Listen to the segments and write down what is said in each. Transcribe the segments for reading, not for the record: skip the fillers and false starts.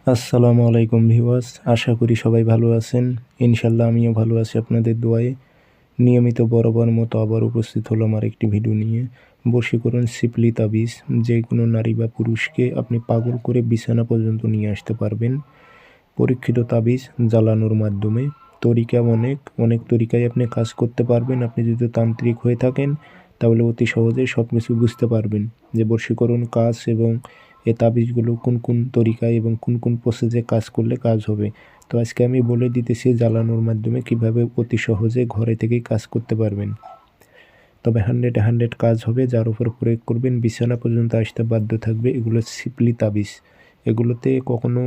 আসসালামু আলাইকুম ভিউয়ার্স, আশা করি সবাই ভালো আছেন। ইনশাল্লাহ আমিও ভালো আছি আপনাদের দোয়ায়। নিয়মিত বরাবর মতো আবার উপস্থিত হলাম আর একটি ভিডিও নিয়ে। বশীকরণ সিপলি তাবিজ, যে কোনো নারী বা পুরুষকে আপনি পাগল করে বিছানা পর্যন্ত নিয়ে আসতে পারবেন। পরীক্ষিত তাবিজ জ্বালানোর মাধ্যমে। তরিকা অনেক তরিকায় আপনি কাজ করতে পারবেন। আপনি যদি তান্ত্রিক হয়ে থাকেন তাহলে অতি সহজেই সব কিছু বুঝতে পারবেন যে বশীকরণ কাজ এবং এ তাবিজগুলো কোন কোন তরিকায় এবং কোন কোন প্রসেসে কাজ করলে কাজ হবে। তো আজকে আমি বলে দিতেছি জ্বালানোর মাধ্যমে কিভাবে অতি সহজে ঘরে থেকেই কাজ করতে পারবেন। তবে 100 কাজ হবে, যার উপর প্রয়োগ করবেন বিছানা পর্যন্ত আসতে বাধ্য থাকবে। এগুলো সিপলি তাবিজ, এগুলোতে কখনো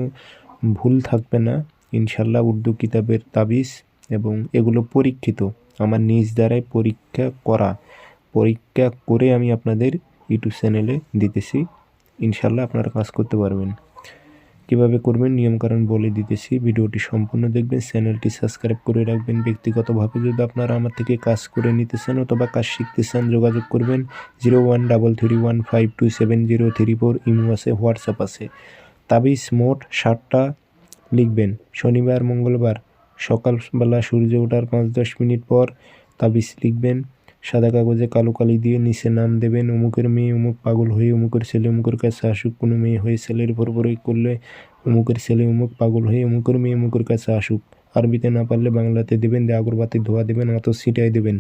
ভুল থাকবে না ইনশাল্লাহ। উর্দু কিতাবের তাবিজ এবং এগুলো পরীক্ষিত, আমার নিজ দ্বারাই পরীক্ষা করে আমি আপনাদের ইউটিউব চ্যানেলে দিতেছি। ইনশাল্লাহ আপনারা কাজ করতে পারবেন। কীভাবে করবেন নিয়মকানুন বলে দিতেছি, ভিডিওটি সম্পূর্ণ দেখবেন, চ্যানেলটি সাবস্ক্রাইব করে রাখবেন। ব্যক্তিগতভাবে যদি আপনারা আমার থেকে কাজ করে নিতে চান অথবা কাজ শিখতে চান যোগাযোগ করবেন 013315270034। ইমো আছে, হোয়াটসঅ্যাপ আছে। তাবিজ মোট 60টা লিখবেন। শনিবার মঙ্গলবার সকালবেলা সূর্য ওঠার 5-10 মিনিট পর তাবিজ লিখবেন। সাদা কাগজে কালো কালি দিয়ে নিচে নাম দেবেন, অমুকের মেয়ে অমুক পাগল হয়ে অমুকের ছেলে অমুকের কাছে আসুক। কোনো মেয়ে হয়ে ছেলের উপর প্রয়োগ করলে অমুকের ছেলে অমুক পাগল হয়ে অমুকের মেয়ে অমুকের কাছে আসুক। আরবিতে না পারলে বাংলাতে দেবেন, দিয়ে আগরবাতি ধোয়া দেবেন, আতর ছিটাই দেবেন,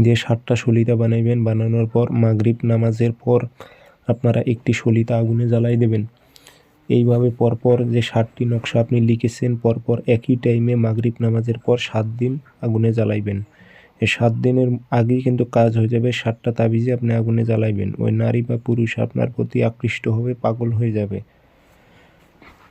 দিয়ে 7টা সলিতা বানাইবেন। বানানোর পর মাগরিব নামাজের পর আপনারা একটি সলিতা আগুনে জ্বালাই দেবেন। এইভাবে পরপর যে 7টি নকশা আপনি লিখেছেন পরপর একই টাইমে মাগরিব নামাজের পর 7 দিন আগুনে জ্বালাইবেন। এই 7 দিনের আগেই কিন্তু কাজ হয়ে যাবে। 7টা তাবিজে আপনি আগুনে জ্বালাইবেন। ওই নারী বা পুরুষ আপনার প্রতি আকৃষ্ট হবে, পাগল হয়ে যাবে।